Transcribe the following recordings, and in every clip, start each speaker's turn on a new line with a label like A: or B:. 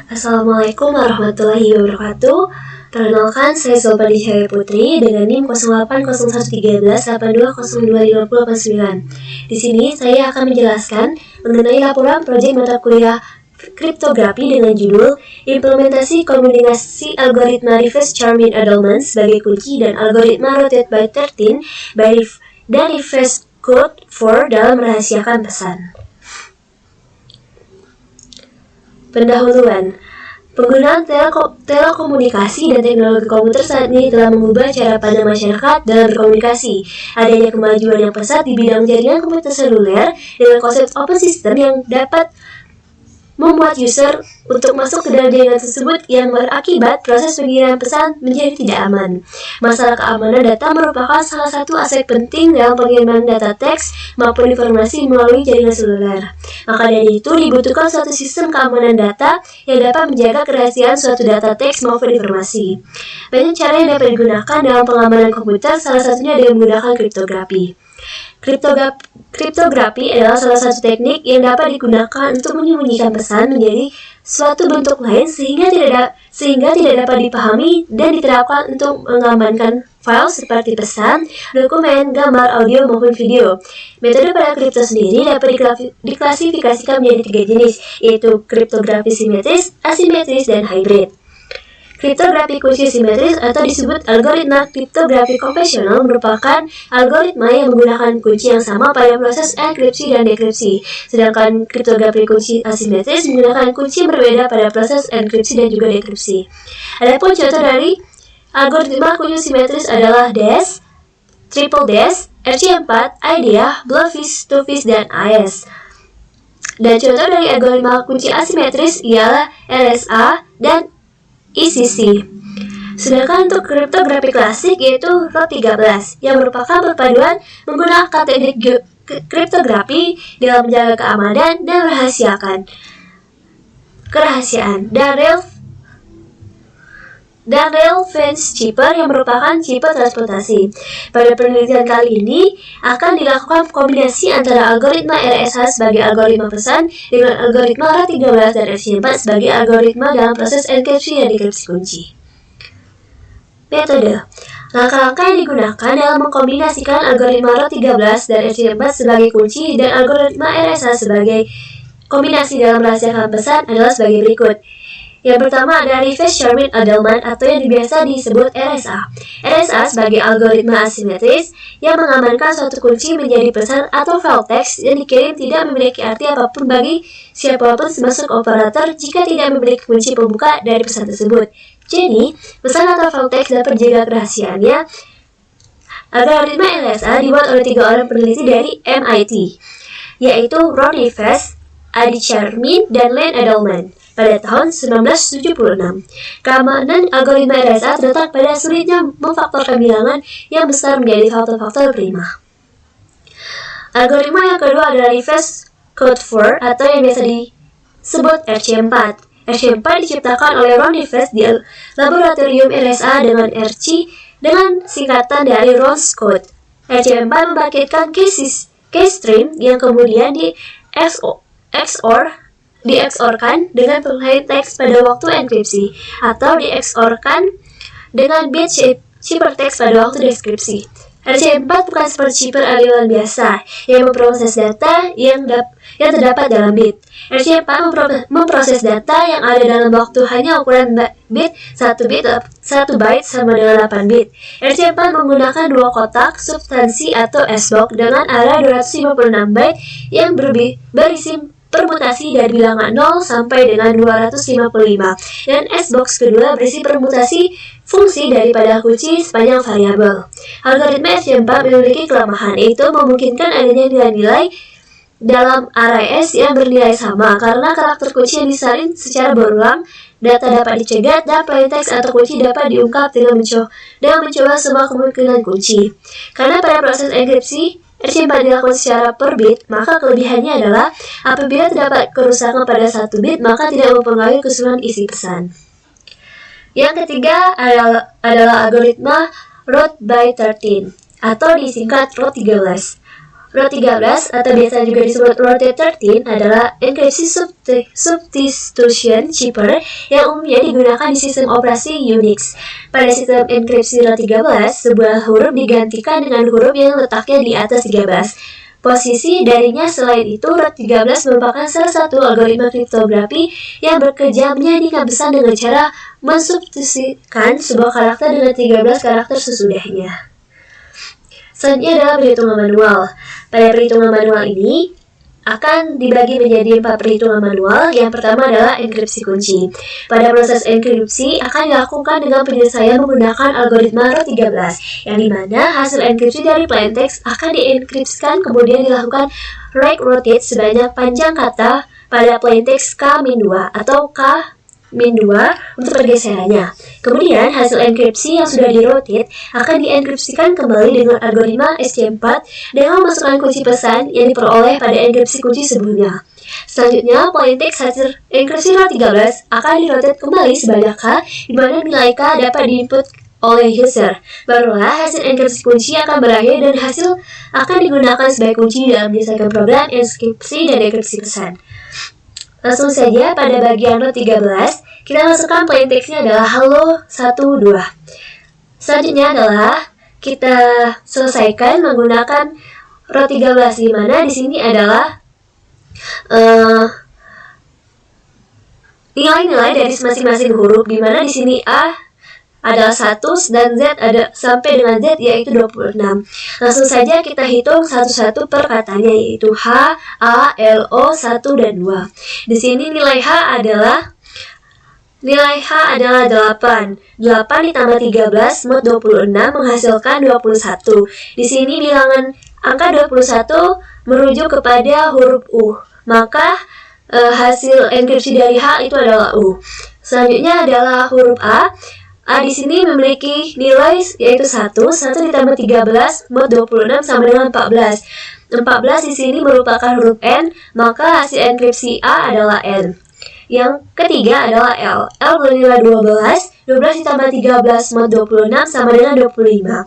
A: Assalamualaikum warahmatullahi wabarakatuh. Perkenalkan, saya Zulfani Syahya Putri dengan NIM 08011382025089. Di sini saya akan menjelaskan mengenai laporan proyek mata kuliah kriptografi dengan judul Implementasi Komunikasi Algoritma Reverse Charming Edelman sebagai kunci dan algoritma Rotate by 13 dan Reverse Code for dalam merahasiakan pesan. Pendahuluan. Penggunaan telekomunikasi dan teknologi komputer saat ini telah mengubah cara pandang masyarakat dalam berkomunikasi. Adanya kemajuan yang pesat di bidang jaringan komputer seluler dengan konsep open system yang dapat membuat user untuk masuk ke dalam jaringan tersebut yang berakibat proses pengiriman pesan menjadi tidak aman. Masalah keamanan data merupakan salah satu aspek penting dalam pengiriman data teks maupun informasi melalui jaringan seluler. Maka dari itu dibutuhkan suatu sistem keamanan data yang dapat menjaga kerahasiaan suatu data teks maupun informasi. Banyak cara yang dapat digunakan dalam pengamanan komputer, salah satunya dengan menggunakan kriptografi. Kriptografi adalah salah satu teknik yang dapat digunakan untuk menyembunyikan pesan menjadi suatu bentuk lain sehingga tidak dapat dipahami dan diterapkan untuk mengamankan file seperti pesan, dokumen, gambar, audio maupun video. Metode pada kripto sendiri dapat diklasifikasikan menjadi 3 jenis, yaitu kriptografi simetris, asimetris, dan hybrid. Kriptografi kunci simetris atau disebut algoritma kriptografi konvensional merupakan algoritma yang menggunakan kunci yang sama pada proses enkripsi dan dekripsi. Sedangkan kriptografi kunci asimetris menggunakan kunci yang berbeda pada proses enkripsi dan juga dekripsi. Adapun contoh dari algoritma kunci simetris adalah DES, Triple DES, RC4, IDEA, Bluefish, Twofish, dan AES. Dan contoh dari algoritma kunci asimetris ialah RSA dan ECC. Sedangkan untuk kriptografi klasik yaitu ROT13 yang merupakan perpaduan menggunakan teknik kriptografi dalam menjaga keamanan dan kerahasiaan dan relevance chipper yang merupakan chipper transportasi. Pada penelitian kali ini akan dilakukan kombinasi antara algoritma RSA sebagai algoritma pesan dengan algoritma ROT13 dan RC4 sebagai algoritma dalam proses enkripsi dan dekripsi kunci. Metode. Langkah-langkah yang digunakan dalam mengkombinasikan algoritma ROT13 dan RC4 sebagai kunci dan algoritma RSA sebagai kombinasi dalam merahasiakan pesan adalah sebagai berikut. Yang pertama ada Reverse Charming Edelman atau yang biasa disebut RSA. RSA sebagai algoritma asimetris yang mengamankan suatu kunci menjadi pesan atau file teks yang dikirim tidak memiliki arti apapun bagi siapapun termasuk operator jika tidak memiliki kunci pembuka dari pesan tersebut. Jadi, pesan atau file teks dapat terjaga kerahasiaannya. Algoritma RSA dibuat oleh 3 orang peneliti dari MIT, yaitu Ron Rivers, Adi Charmin, dan Len Edelman pada tahun 1976. Keamanan algoritma RSA terletak pada sulitnya memfaktorkan bilangan yang besar menjadi faktor-faktor prima. Algoritma yang kedua adalah Reverse Code for atau yang biasa disebut RC4. RC4 diciptakan oleh Ron Rivers di laboratorium RSA dengan RC dengan singkatan dari Ron's Code. RC4 membangkitkan case stream yang kemudian di-XOR-kan dengan penilaian teks pada waktu enkripsi atau di-XOR-kan dengan bit ciphertext pada waktu deskripsi. RC4 bukan seperti chipper aliran biasa yang memproses data yang terdapat dalam bit. RC4 memproses data yang ada dalam waktu hanya ukuran bit 1 byte sama dengan 8 bit. RC4 menggunakan 2 kotak substansi atau S-box dengan array 256 byte yang berisi permutasi dari bilangan 0 sampai dengan 255 dan S-box kedua berisi permutasi fungsi daripada kunci sepanjang variabel. Algoritma RC4 memiliki kelemahan, yaitu memungkinkan adanya nilai-nilai dalam array S yang bernilai sama karena karakter kunci yang disalin secara berulang, data dapat dicegat, dan plaintext atau kunci dapat diungkap dengan mencoba semua kemungkinan kunci. Karena pada proses enkripsi RC4 dilakukan secara per bit, maka kelebihannya adalah apabila terdapat kerusakan pada 1 bit, maka tidak mempengaruhi keseluruhan isi pesan. Yang ketiga adalah algoritma Rotate by 13 atau disingkat ROT13. Row 13 atau biasa juga disebut rotate 13 adalah enkripsi substitution chipper yang umumnya digunakan di sistem operasi Unix. Pada sistem enkripsi row 13, sebuah huruf digantikan dengan huruf yang letaknya di atas 13 posisi darinya. Selain itu, row 13 merupakan salah satu algoritma kriptografi yang bekerja menyanyikan pesan dengan cara mensubstitusikan sebuah karakter dengan 13 karakter sesudahnya. Selanjutnya adalah perhitungan manual. Pada perhitungan manual ini akan dibagi menjadi 4 perhitungan manual. Yang pertama adalah enkripsi kunci. Pada proses enkripsi akan dilakukan dengan penyelesaian menggunakan algoritma row 13, yang dimana hasil enkripsi dari plaintext akan dienkripsikan kemudian dilakukan right rotate sebanyak panjang kata pada plaintext K-2 atau K-2 untuk pergeserannya. Kemudian hasil enkripsi yang sudah di-rotate akan dienkripsikan kembali dengan algoritma SC4 dengan memasukkan kunci pesan yang diperoleh pada enkripsi kunci sebelumnya. Selanjutnya, plaintext hasil enkripsi row 13 akan di-rotate kembali sebanyak K, di mana nilai K dapat diinput oleh user. Barulah hasil enkripsi kunci akan berakhir dan hasil akan digunakan sebagai kunci dalam menyelesaikan program enkripsi dan dekripsi pesan. Langsung saja pada bagian row 13, kita masukkan plaintextnya adalah hello 12. Selanjutnya adalah kita selesaikan menggunakan row 13, di mana di sini adalah nilai-nilai dari masing-masing huruf, di mana di sini A adalah 1 dan Z ada sampai dengan Z yaitu 26. Langsung saja kita hitung satu-satu per katanya, yaitu H, A, L, O, 1 dan 2. Di sini nilai H adalah 8. 8 ditambah 13 mod 26 menghasilkan 21. Di sini bilangan angka 21 merujuk kepada huruf U. Maka hasil enkripsi dari H itu adalah U. Selanjutnya adalah huruf A. A di sini memiliki nilai yaitu 1 ditambah 13 mod 26 sama dengan 14. 14 di sini merupakan huruf N, maka hasil enkripsi A adalah N. Yang ketiga adalah L. L bernilai 12. 12 ditambah 13 mod 26 sama dengan 25.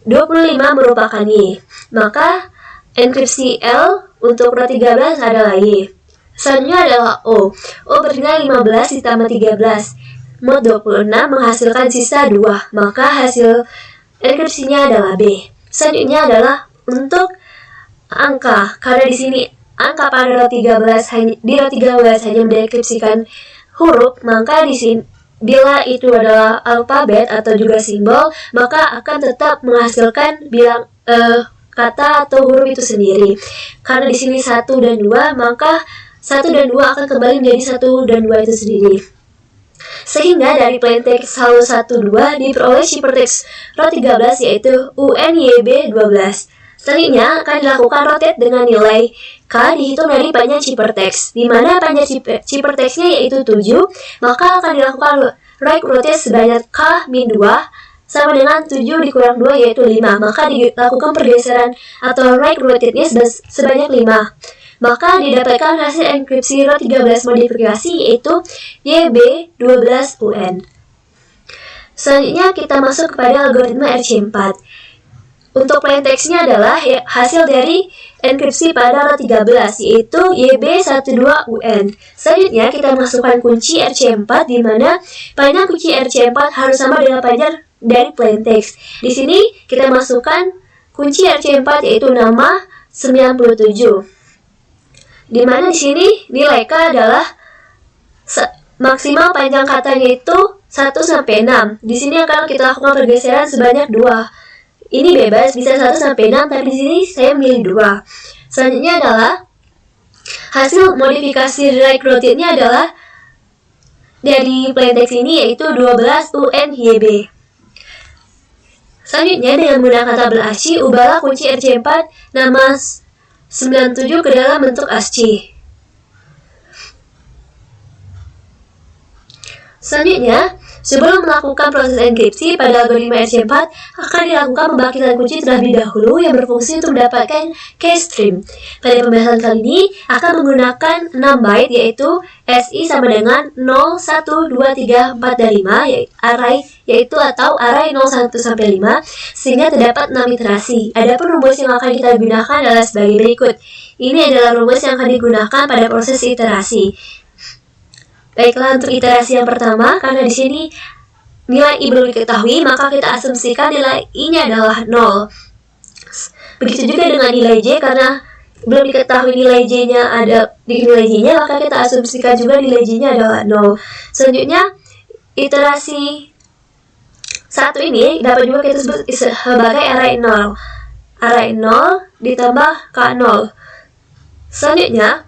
A: 25 merupakan Y. Maka enkripsi L untuk row 13 adalah Y. Selanjutnya adalah O. O bernilai 15 ditambah 13 mod 26 menghasilkan sisa 2, maka hasil enkripsinya adalah B. Selanjutnya adalah untuk angka, karena di sini angka pada row 13 hanya mendekripsikan huruf, maka di sini bila itu adalah alfabet atau juga simbol, maka akan tetap menghasilkan kata atau huruf itu sendiri. Karena di sini 1 dan 2, maka 1 dan 2 akan kembali menjadi 1 dan 2 itu sendiri. Sehingga dari plaintext hello 12 diperoleh ciphertext row 13 yaitu UNYB12. Selanjutnya akan dilakukan rotate dengan nilai K dihitung dari panjang ciphertext, di mana panjang ciphertextnya yaitu 7, maka akan dilakukan right rotate sebanyak K-2 sama dengan 7 dikurang 2 yaitu 5, maka dilakukan pergeseran atau right rotate-nya sebanyak 5. Maka didapatkan hasil enkripsi row 13 modifikasi yaitu YB12UN. Selanjutnya kita masuk kepada algoritma RC4. Untuk plaintextnya adalah hasil dari enkripsi pada row 13 yaitu YB12UN. Selanjutnya kita masukkan kunci RC4, di mana panjang kunci RC4 harus sama dengan panjang dari plaintext. Di sini kita masukkan kunci RC4 yaitu nama 97. Di mana di sini nilai K adalah maksimal panjang katanya itu 1 sampai 6. Di sini akan kita lakukan pergeseran sebanyak 2. Ini bebas bisa 1 sampai 6, tapi di sini saya milih 2. Selanjutnya adalah hasil modifikasi right rotate-nya adalah dari plaintext ini yaitu 12 UNYB. Selanjutnya dengan menggunakan tabel ASCII, ubahlah kunci RC4 nama 97 ke dalam bentuk ASCII. Selanjutnya, Sebelum melakukan proses enkripsi pada algoritma RC4 akan dilakukan pembangkitan kunci terlebih dahulu yang berfungsi untuk mendapatkan cache stream. Pada pembahasan kali ini akan menggunakan 6 byte yaitu SI sama dengan 0, 1, 2, 3, 4, dan 5 yaitu atau array 01 sampai 5 sehingga terdapat 6 iterasi. Adapun rumus yang akan kita gunakan adalah sebagai berikut. Ini adalah rumus yang akan digunakan pada proses iterasi. Baiklah, untuk iterasi yang pertama, karena di sini nilai I belum diketahui, maka kita asumsikan nilai I-nya adalah 0. Begitu juga dengan nilai J, karena belum diketahui nilai J-nya maka kita asumsikan juga nilai J-nya adalah 0. Selanjutnya, iterasi 1 ini dapat juga kita sebut sebagai array 0. Array 0 ditambah K0. Selanjutnya,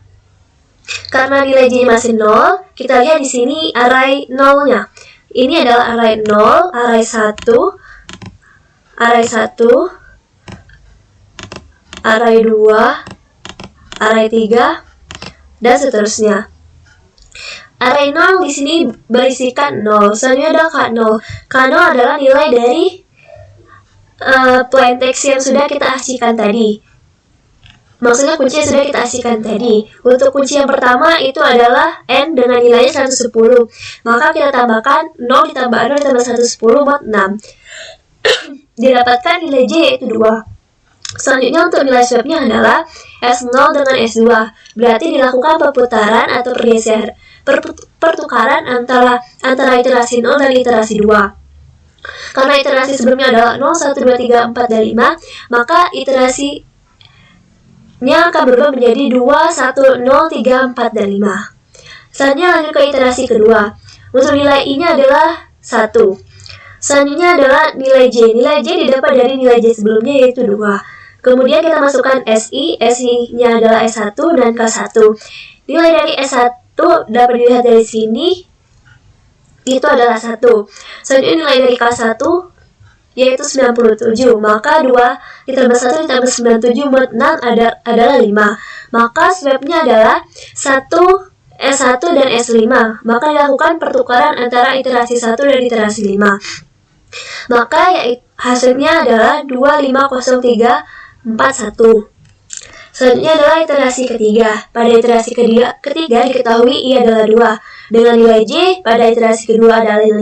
A: karena nilai J masih 0, kita lihat di sini array 0-nya. Ini adalah array 0, array 1, array 1, array 2, array 3, dan seterusnya. Array 0 di sini berisikan 0. Selanjutnya ada K0. K0 adalah nilai dari plain text yang sudah kita asihkan tadi. Maksudnya kunci yang sudah kita asihkan tadi. Untuk kunci yang pertama itu adalah N dengan nilainya 110. Maka kita tambahkan 0 ditambah 0 ditambah 110 buat 6. Didapatkan nilai J yaitu 2. Selanjutnya untuk nilai swapnya adalah S0 dengan S2. Berarti dilakukan perputaran atau pertukaran antara iterasi 0 dan iterasi 2. Karena iterasi sebelumnya adalah 0, 1, 2, 3, 4, dan 5, maka iterasinya akan berubah menjadi 2, 1, 0, 3, 4, dan 5. Selanjutnya lanjut ke iterasi kedua. Untuk nilai I-nya adalah 1. Selanjutnya adalah nilai J. Nilai J didapat dari nilai J sebelumnya yaitu 2. Kemudian kita masukkan SI. SI-nya adalah S1 dan K1. Nilai dari S1 dapat dilihat dari sini. Itu adalah 1. Selanjutnya nilai dari K1 yaitu 97. Maka 2 ditambah 1 ditambah 97 buat 6 adalah 5. Maka swapnya adalah 1 S1 dan S5. Maka dilakukan pertukaran antara iterasi 1 dan iterasi 5. Maka hasilnya adalah 25031. Selanjutnya adalah iterasi ketiga. Pada iterasi ketiga diketahui I adalah 2. Dengan nilai J pada iterasi kedua adalah 5,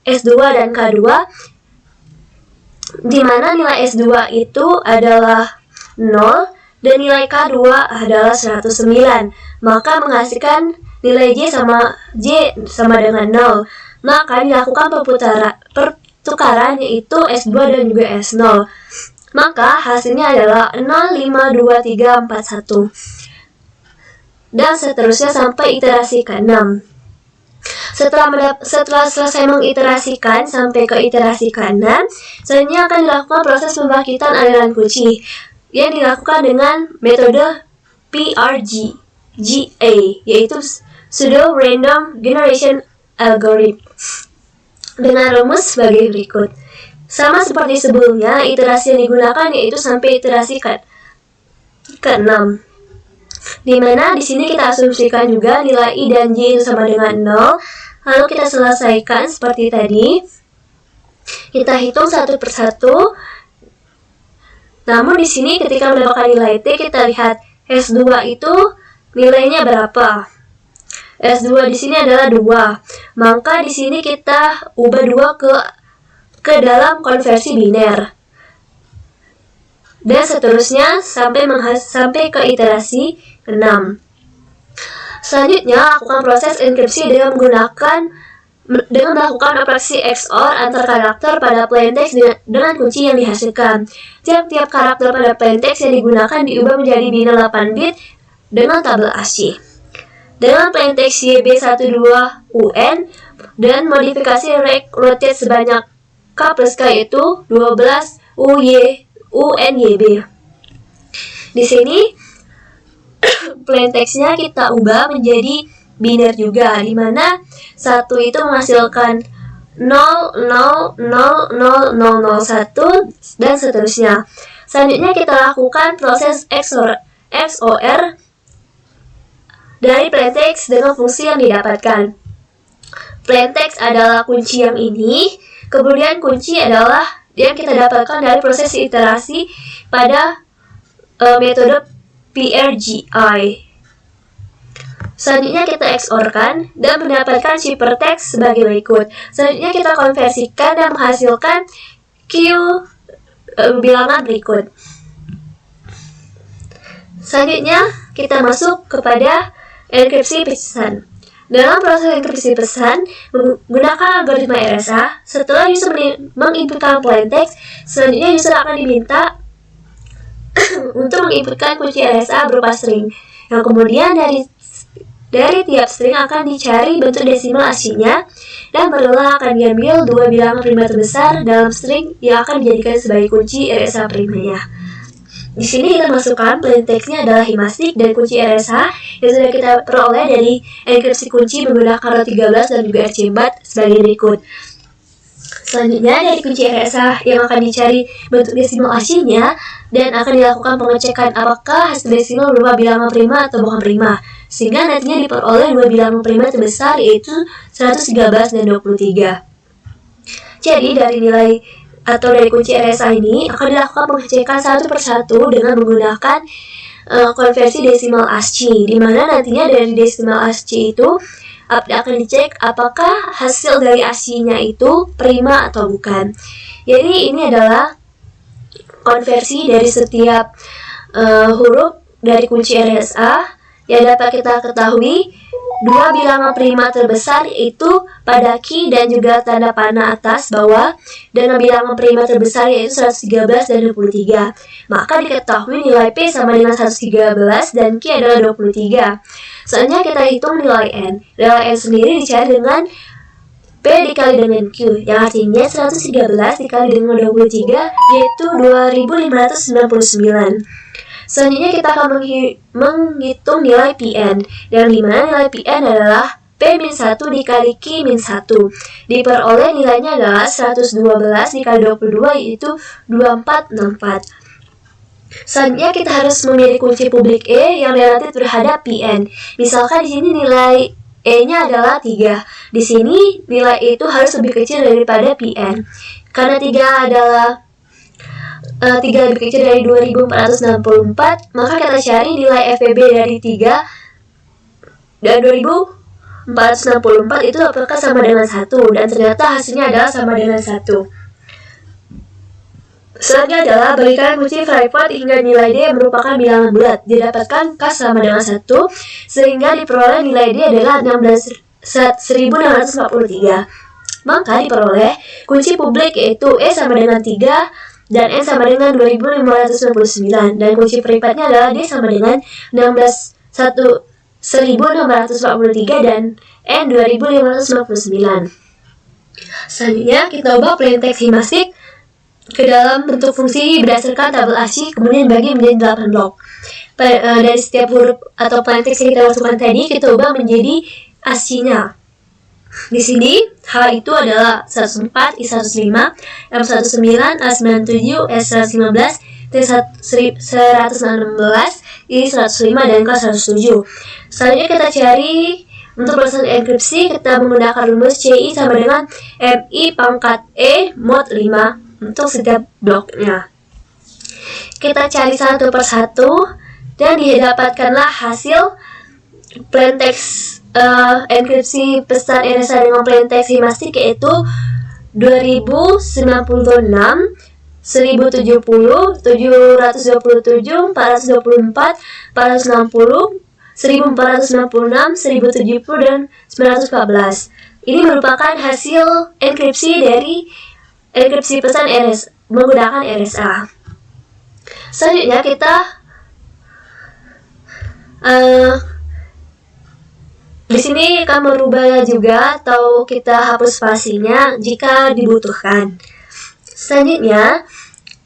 A: S2 dan K2. Di mana nilai S2 itu adalah 0 dan nilai K2 adalah 109. Maka menghasilkan nilai J sama dengan 0. Maka dilakukan pertukaran yaitu S2 dan juga S0. Maka hasilnya adalah 0, 5, 2, 3, 4, 1. Dan seterusnya sampai iterasi ke-6. Setelah selesai mengiterasikan sampai ke iterasi ke-6, selanjutnya akan dilakukan proses pembangkitan aliran kunci yang dilakukan dengan metode PRGA, yaitu Pseudo Random Generation Algorithm, dengan rumus sebagai berikut. Sama seperti sebelumnya, iterasi yang digunakan yaitu sampai iterasi ke-6. Di mana di sini kita asumsikan juga nilai I dan J itu sama dengan 0. Lalu kita selesaikan seperti tadi. Kita hitung satu persatu. Namun di sini ketika mendapatkan nilai T, kita lihat S2 itu nilainya berapa? S2 di sini adalah 2. Maka di sini kita ubah 2 ke dalam konversi biner. Dan seterusnya sampai ke iterasi ke-6. Selanjutnya, lakukan proses enkripsi dengan melakukan operasi XOR antar karakter pada plaintext dengan kunci yang dihasilkan. Tiap-tiap karakter pada plaintext yang digunakan diubah menjadi biner 8 bit dengan tabel ASCII. Dengan plaintext YB12UN dan modifikasi rotate sebanyak K plus K yaitu 12 UNYB. Di sini plaintext-nya kita ubah menjadi biner juga, di mana 1 itu menghasilkan 0000001 dan seterusnya. Selanjutnya kita lakukan proses XOR dari plaintext dengan fungsi yang didapatkan. plaintext adalah kunci yang ini, kemudian kunci adalah yang kita dapatkan dari proses iterasi pada metode PRGI. Selanjutnya kita XOR-kan dan mendapatkan ciphertext sebagai berikut. Selanjutnya kita konversikan dan menghasilkan Q bilangan berikut. Selanjutnya kita masuk kepada enkripsi pesan. Dalam proses enkripsi pesan menggunakan algoritma RSA, setelah user menginputkan plaintext, selanjutnya user akan diminta untuk menginputkan kunci RSA berupa string. Yang kemudian dari tiap string akan dicari bentuk desimal aslinya dan berulang akan diambil dua bilangan prima terbesar dalam string yang akan dijadikan sebagai kunci RSA primanya. Di sini kita masukkan plaintextnya adalah himastic dan kunci RSA yang sudah kita peroleh dari enkripsi kunci menggunakan RO13 dan juga RC4 sebagai berikut. Selanjutnya dari kunci RSA yang akan dicari bentuk desimal aslinya dan akan dilakukan pengecekan apakah hasil desimal berupa bilangan prima atau bukan prima, sehingga nantinya diperoleh dua bilangan prima terbesar yaitu 113 dan 23. Jadi dari nilai atau dari kunci RSA ini akan dilakukan pengecekan satu persatu dengan menggunakan konversi desimal ASCII, di mana nantinya dari desimal ASCII itu akan dicek apakah hasil dari ASCII-nya itu prima atau bukan. Jadi ini adalah konversi dari setiap huruf dari kunci RSA yang dapat kita ketahui. Dua bilangan prima terbesar yaitu pada key dan juga tanda panah atas bawah, dan bilangan prima terbesar yaitu 113 dan 23. Maka diketahui nilai P sama dengan 113 dan Q adalah 23. Selanjutnya kita hitung nilai N. Nilai N sendiri dicari dengan P dikali dengan Q, yang artinya 113 dikali dengan 23 yaitu 2599. Selanjutnya kita akan menghitung nilai Pn, yang dimana nilai Pn adalah P-1 dikali Q-1. Diperoleh nilainya adalah 112 dikali 22 yaitu 2464. Selanjutnya kita harus memilih kunci publik E yang relatif terhadap Pn. Misalkan di sini nilai E-nya adalah 3. Di sini nilai E itu harus lebih kecil daripada Pn. Karena 3 adalah 3 lebih kecil dari 2464, maka kita cari nilai FPB dari 3 dan 2464 itu apakah sama dengan 1, dan ternyata hasilnya adalah sama dengan 1. Selanjutnya adalah bagikan kunci private hingga nilai D merupakan bilangan bulat, didapatkan K sama dengan 1, sehingga diperoleh nilai D adalah 1643. Maka diperoleh kunci publik yaitu E sama dengan 3 dan N sama dengan 2599, dan kunci private-nya adalah D sama dengan 1643 dan N 2599. Selanjutnya kita ubah plaintext himastic ke dalam bentuk fungsi berdasarkan tabel ASCII, kemudian bagi menjadi 8 blok. Dari setiap huruf atau plaintext yang kita masukkan tadi kita ubah menjadi ASCII-nya. Di sini H itu adalah 104, I105, M19, A97, S115, T116, I105, dan K107. Selanjutnya kita cari untuk proses enkripsi, kita menggunakan rumus CI sama dengan MI pangkat E mod 5 untuk setiap bloknya. Kita cari satu persatu dan didapatkanlah hasil plaintext enkripsi pesan RSA dengan plaintext himastic yaitu 2096, 1070, 727, 424, 460, 1466, 1070, dan 914. Ini merupakan hasil enkripsi dari enkripsi pesan RSA menggunakan RSA. Selanjutnya kita di sini akan merubah juga atau kita hapus spasinya jika dibutuhkan. Selanjutnya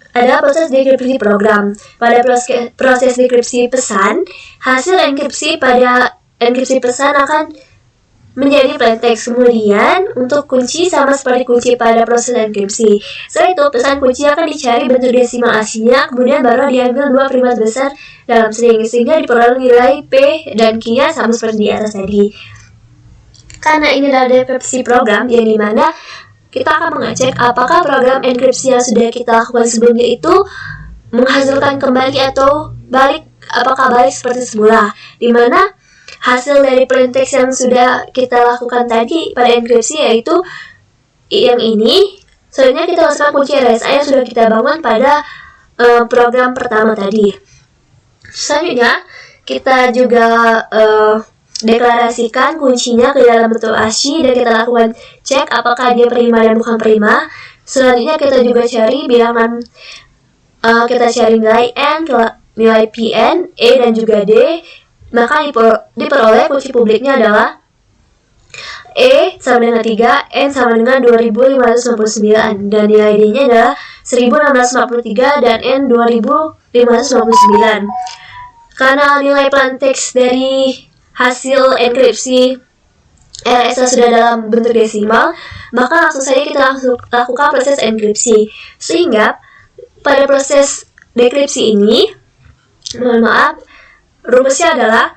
A: ada proses dekripsi program. Pada proses dekripsi pesan, hasil enkripsi pada enkripsi pesan akan menjadi plaintext. Kemudian untuk kunci sama seperti kunci pada proses enkripsi. Setelah itu pesan kunci akan dicari bentuk desimal aslinya, kemudian baru diambil dua prima besar dalam string sehingga diperoleh nilai P dan Q-nya sama seperti di atas tadi. Karena ini adalah deskripsi program yang dimana kita akan mengecek apakah program enkripsi yang sudah kita lakukan sebelumnya itu menghasilkan kembali atau apakah balik seperti semula, dimana hasil dari plaintext yang sudah kita lakukan tadi pada enkripsi yaitu yang ini sebenarnya kita masukkan kunci RSA yang sudah kita bangun pada program pertama tadi. Selanjutnya kita juga deklarasikan kuncinya ke dalam bentuk ASCII dan kita lakukan cek apakah dia prima dan bukan prima. Selanjutnya kita juga cari bilangan, kita cari nilai N, nilai Pn, E dan juga D. Maka diperoleh kunci publiknya adalah E sama dengan 3, N sama dengan 2599 dan nilai D-nya adalah 1643 dan N 2599. Karena nilai plaintext dari hasil enkripsi RSA sudah dalam bentuk desimal, maka langsung saja kita lakukan proses enkripsi. Sehingga pada proses dekripsi ini, rumusnya adalah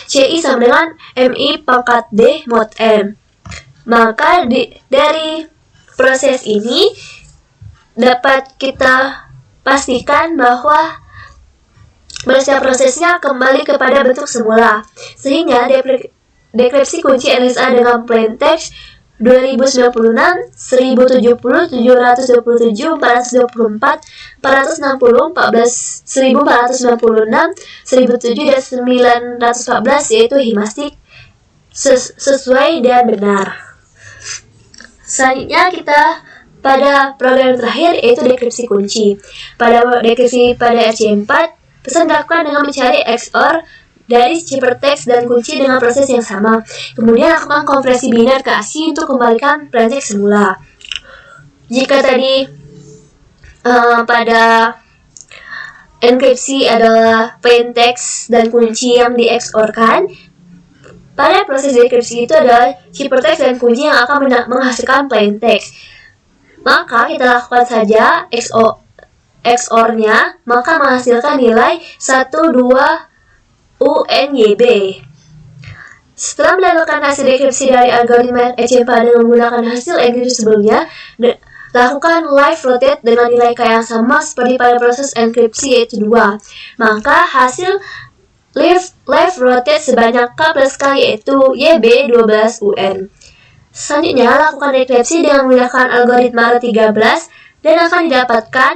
A: CI sama dengan MI pangkat D mod M. Maka dari proses ini dapat kita pastikan bahwa setiap prosesnya kembali kepada bentuk semula. Sehingga dekripsi kunci RSA dengan plaintext 2096, 1070, 727, 424, 460, 1496, 1007, dan 914 yaitu himastik sesuai dan benar. Selanjutnya kita pada program terakhir yaitu dekripsi kunci. Pada dekripsi pada RC4, pesan dilakukan dengan mencari XOR dari ciphertext dan kunci dengan proses yang sama. Kemudian lakukan konversi biner ke ASCII untuk kembalikan plaintext semula. Jika tadi pada enkripsi adalah plaintext dan kunci yang di XOR-kan, pada proses dekripsi itu adalah ciphertext dan kunci yang akan menghasilkan plaintext. Maka kita lakukan saja XOR-nya, maka menghasilkan nilai 1, 2, UNYB. Setelah mendapatkan hasil dekripsi dari algoritma ECMP dengan menggunakan hasil enkripsi sebelumnya, lakukan live rotate dengan nilai K yang sama seperti pada proses enkripsi yaitu 2. Maka hasil live rotate sebanyak K plus K yaitu YB12UN. Selanjutnya, lakukan dekripsi dengan menggunakan algoritma R13 dan akan didapatkan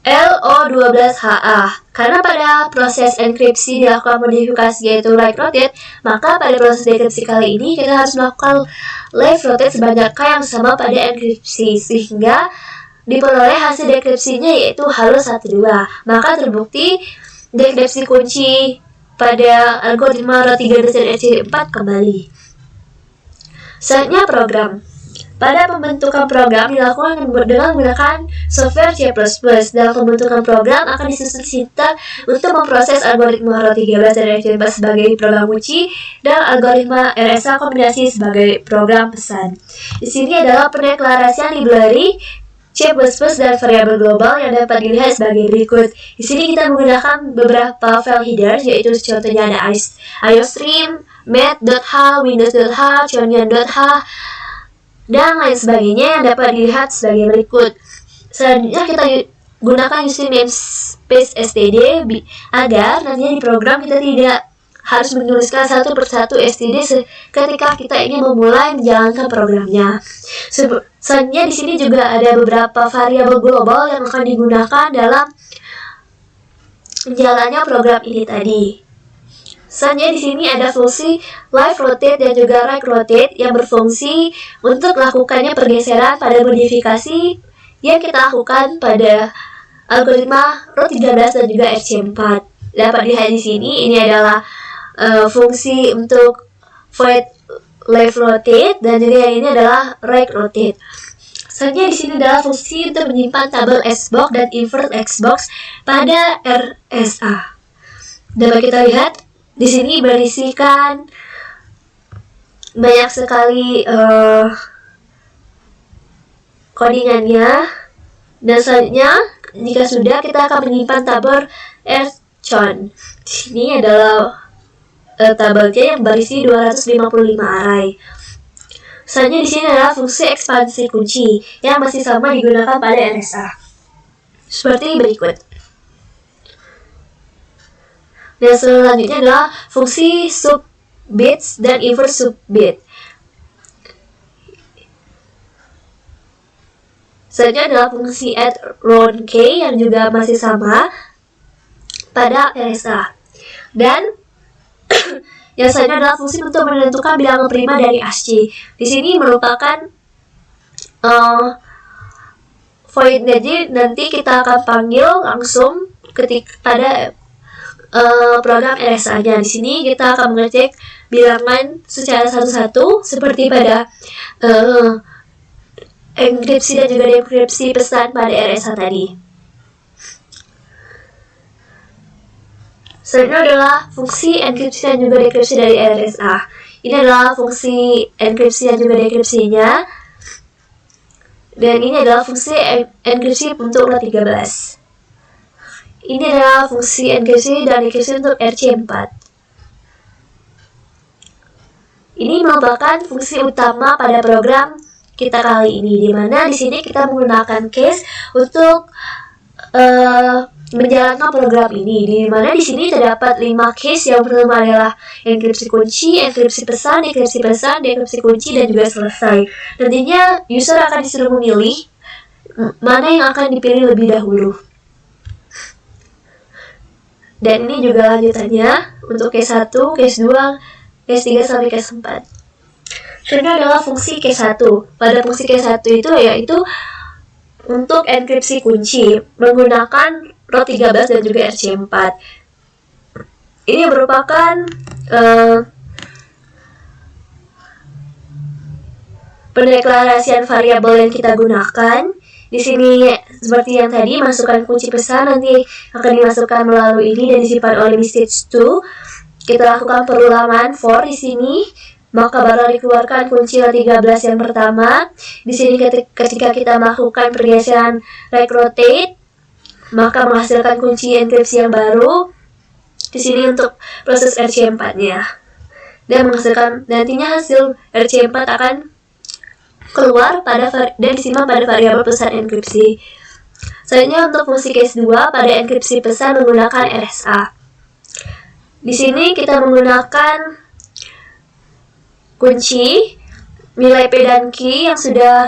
A: LO12HA. Karena pada proses enkripsi dilakukan modifikasi yaitu write rotate, maka pada proses dekripsi kali ini kita harus melakukan left rotate sebanyak K yang sama pada enkripsi sehingga diperoleh hasil dekripsinya yaitu halo 12. Maka terbukti dekripsi kunci pada algoritma R3 dan RC4 kembali. Selanjutnya program. Pada pembentukan program dilakukan dengan menggunakan software C++. Dalam pembentukan program akan disusun sintak untuk memproses algoritma R13 dan RC4 sebagai program kunci dan algoritma RSA kombinasi sebagai program pesan. Di sini adalah pendeklarasian library C++ dan variabel global yang dapat dilihat sebagai berikut. Di sini kita menggunakan beberapa file header, yaitu contohnya ada iostream, math.h, windows.h, chonian.h, dan lain sebagainya yang dapat dilihat sebagai berikut. Selanjutnya kita gunakan using namespace std agar nantinya di program kita tidak harus menuliskan satu persatu std ketika kita ingin memulai menjalankan programnya. Selanjutnya di sini juga ada beberapa variabel global yang akan digunakan dalam menjalannya program ini tadi. Selanjutnya di sini ada fungsi live rotate dan juga right rotate yang berfungsi untuk melakukannya pergeseran pada modifikasi yang kita lakukan pada algoritma R13 dan juga RC4. Dapat dilihat di sini, ini adalah fungsi untuk void left rotate dan juga yang ini adalah right rotate. Selanjutnya di sini adalah fungsi untuk menyimpan tabel Xbox dan invert Xbox pada RSA. Dapat kita lihat di sini berisikan banyak sekali codingannya, dan selanjutnya jika sudah kita akan menyimpan tabel Chon. Ini adalah tabelnya yang berisi 255 array. Selanjutnya di sini adalah fungsi ekspansi kunci yang masih sama digunakan pada RSA. Seperti berikut. Dan selanjutnya adalah fungsi sub bits dan inverse sub bit. Selanjutnya adalah fungsi add round k yang juga masih sama pada RSA. Dan yang selanjutnya adalah fungsi untuk menentukan bilangan prima dari ASCII. Di sini merupakan void, jadi nanti kita akan panggil langsung ketika pada program RSA-nya. Di sini kita akan mengecek bilangan secara satu-satu seperti pada enkripsi dan juga dekripsi pesan pada RSA tadi. Selanjutnya adalah fungsi enkripsi dan juga dekripsi dari RSA. Ini adalah fungsi enkripsi dan juga dekripsinya. Dan ini adalah fungsi enkripsi untuk ROT13. Ini adalah fungsi enkripsi dan dekripsi untuk RC4. Ini merupakan fungsi utama pada program kita kali ini, di mana di sini kita menggunakan case untuk menjalankan program ini, di mana di sini terdapat 5 case. Yang pertama adalah enkripsi kunci, enkripsi pesan, dekripsi kunci, dan juga selesai. Nantinya user akan disuruh memilih mana yang akan dipilih lebih dahulu. Dan ini juga lanjutannya untuk case 1, case 2, case 3 sampai case 4. Selanjutnya adalah fungsi case 1. Pada fungsi case 1 itu yaitu untuk enkripsi kunci menggunakan ROT13 dan juga RC4. Ini merupakan pendeklarasian variabel yang kita gunakan. Di sini seperti yang tadi, masukkan kunci pesan nanti akan dimasukkan melalui ini dan disimpan oleh message 2. Kita lakukan perulangan for di sini. Maka baru dikeluarkan kunci ROT13 yang pertama. Di sini ketika kita melakukan pergeseran right rotate, maka menghasilkan kunci enkripsi yang baru. Di sini untuk proses RC4-nya. Dan menghasilkan nantinya hasil RC4 akan keluar dan disimpan pada variabel pesan enkripsi. Selanjutnya untuk fungsi case 2 pada enkripsi pesan menggunakan RSA. Di sini kita menggunakan kunci, nilai P dan Q yang sudah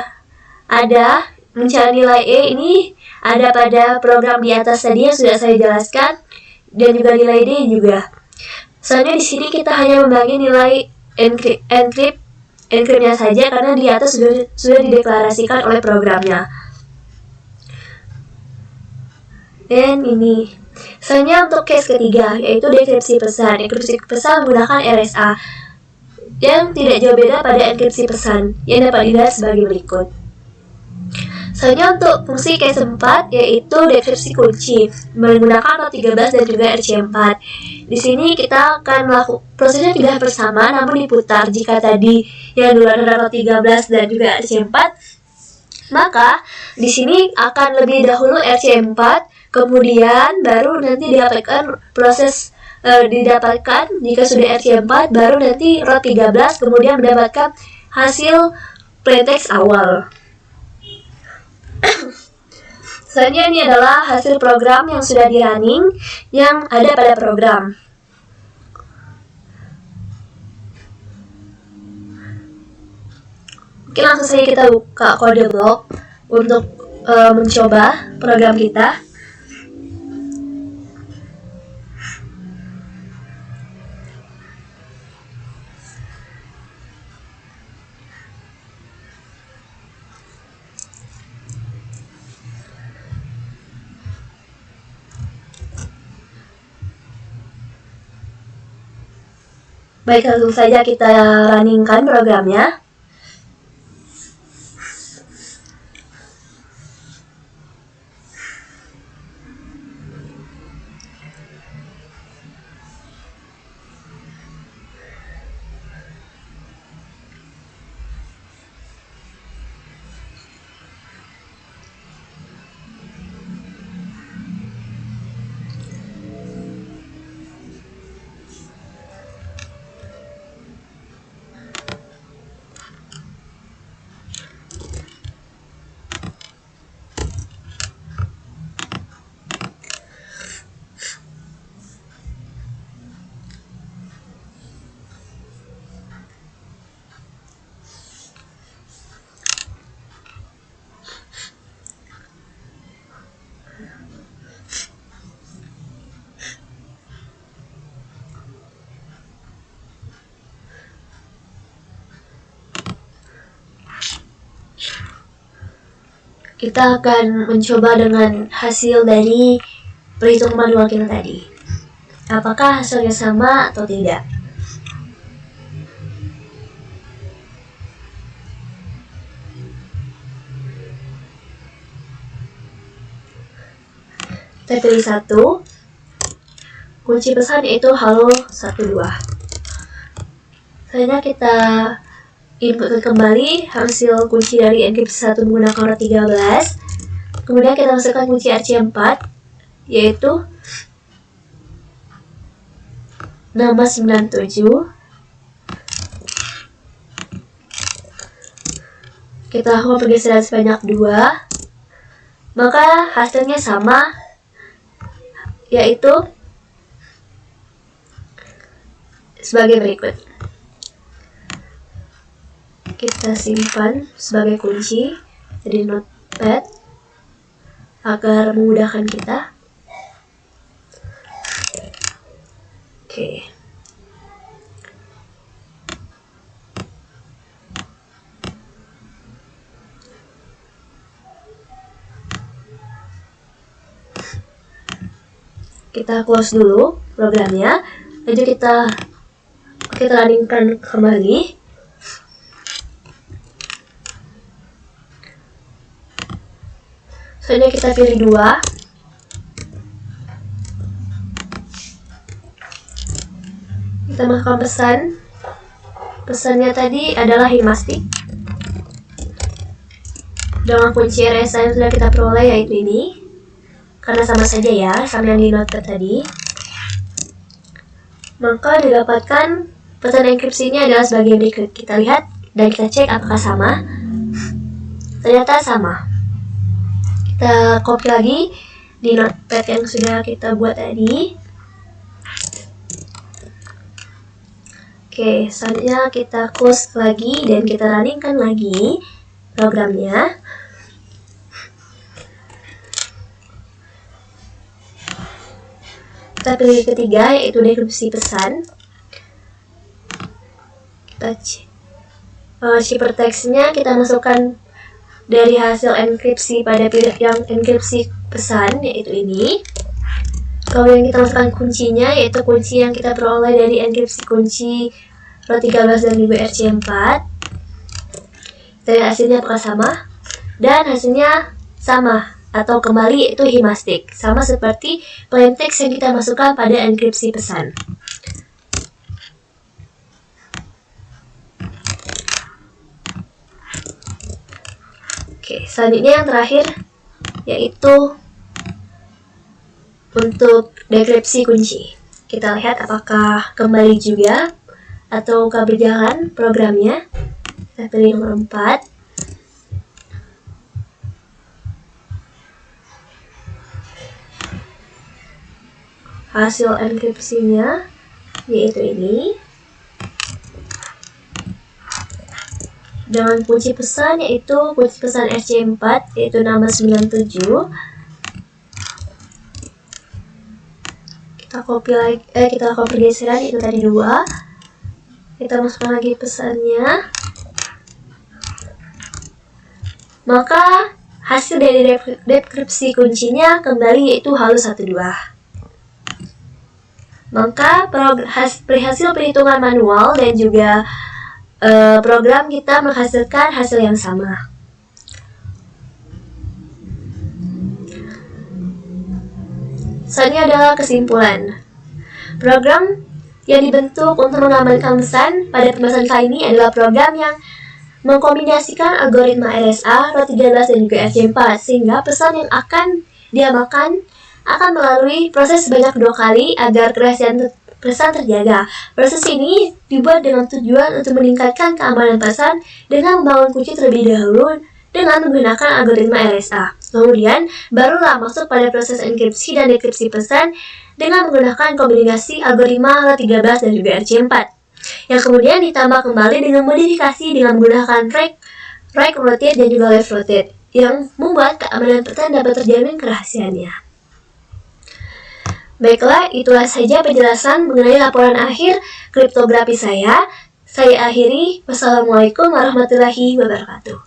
A: ada, mencari nilai E ini ada pada program di atas tadi yang sudah saya jelaskan, dan juga nilai D juga. Soalnya di sini kita hanya membagi nilai enkriptnya saja karena di atas sudah dideklarasikan oleh programnya. Dan ini. Selanjutnya untuk case ketiga yaitu dekripsi pesan. Dekripsi pesan menggunakan RSA. Yang tidak jauh beda pada enkripsi pesan yang dapat dilihat sebagai berikut. Selanjutnya untuk fungsi case 4 yaitu dekripsi kunci menggunakan ROT13 dan juga RC4. Di sini kita akan melakukan prosesnya tidak bersama namun diputar. Jika tadi yang dulu ada ROT13 dan juga RC4, maka di sini akan lebih dahulu RC4, kemudian baru nanti didapatkan proses didapatkan jika sudah RC4 baru nanti ROT13 kemudian mendapatkan hasil plaintext awal. Selanjutnya ini adalah hasil program yang sudah di running yang ada pada program. Mungkin langsung saja kita buka kode blok untuk mencoba program kita. Baik, langsung saja kita runningkan programnya. kita akan mencoba dengan hasil dari perhitungan manual kita tadi. Apakah hasilnya sama atau tidak? Kita pilih 1. Kunci pesan yaitu halo 12. Selanjutnya kita inputkan kembali hasil kunci dari enkripsi 1 menggunakan ROT 13. Kemudian kita masukkan kunci RC4 yaitu nama 97. Kita lakukan pergeseran sebanyak 2. Maka hasilnya sama, yaitu sebagai berikut. Kita simpan sebagai kunci di notepad agar memudahkan kita. Oke. Kita close dulu programnya, lalu kita runningkan kembali. Selanjutnya kita pilih 2. Kita masukkan pesan. Pesannya tadi adalah Himastic dengan kunci RSA yang sudah kita peroleh, yaitu ini. Karena sama saja ya, sama yang di notepad tadi. Maka didapatkan pesan enkripsinya adalah sebagai berikut. Kita lihat dan kita cek apakah sama. Ternyata sama. Kita copy lagi di notepad yang sudah kita buat tadi. Oke, selanjutnya kita close lagi dan kita runningkan lagi programnya. Kita pilih ketiga, yaitu dekripsi pesan. Kita ciphertextnya kita masukkan dari hasil enkripsi pada pilih yang enkripsi pesan, yaitu ini. Kalau yang kita masukkan kuncinya, yaitu kunci yang kita peroleh dari enkripsi kunci ROT 13 dan juga RC4. Dan hasilnya apakah sama? Dan hasilnya sama atau kembali, yaitu Himastic, sama seperti plaintext yang kita masukkan pada enkripsi pesan. Oke, selanjutnya yang terakhir yaitu untuk dekripsi kunci. Kita lihat apakah kembali juga ataukah berjalan programnya. Kita pilih nomor 4. Hasil enkripsinya yaitu ini. Dengan kunci pesan yaitu kunci pesan RC4 yaitu nama 97. Kita copy lagi, kita lakukan pergeseran itu tadi 2. Kita masukkan lagi pesannya. Maka hasil dari dekripsi kuncinya kembali yaitu halo 12. Maka hasil perhitungan manual dan juga program kita menghasilkan hasil yang sama. Selanjutnya adalah kesimpulan. Program yang dibentuk untuk mengamankan pesan pada pembahasan kali ini adalah program yang mengkombinasikan algoritma RSA, ROT 13 dan juga RC4 sehingga pesan yang akan diamankan akan melalui proses sebanyak 2 kali agar kerahasiaan pesan terjaga. Proses ini dibuat dengan tujuan untuk meningkatkan keamanan pesan dengan membangun kunci terlebih dahulu dengan menggunakan algoritma RSA. Kemudian, barulah masuk pada proses enkripsi dan dekripsi pesan dengan menggunakan kombinasi algoritma ROT 13 dan juga RC4. Yang kemudian ditambah kembali dengan modifikasi dengan menggunakan right rotate dan juga left rotate yang membuat keamanan pesan dapat terjamin kerahasiaannya. Baiklah, itulah saja penjelasan mengenai laporan akhir kriptografi saya. Saya akhiri. Wassalamualaikum warahmatullahi wabarakatuh.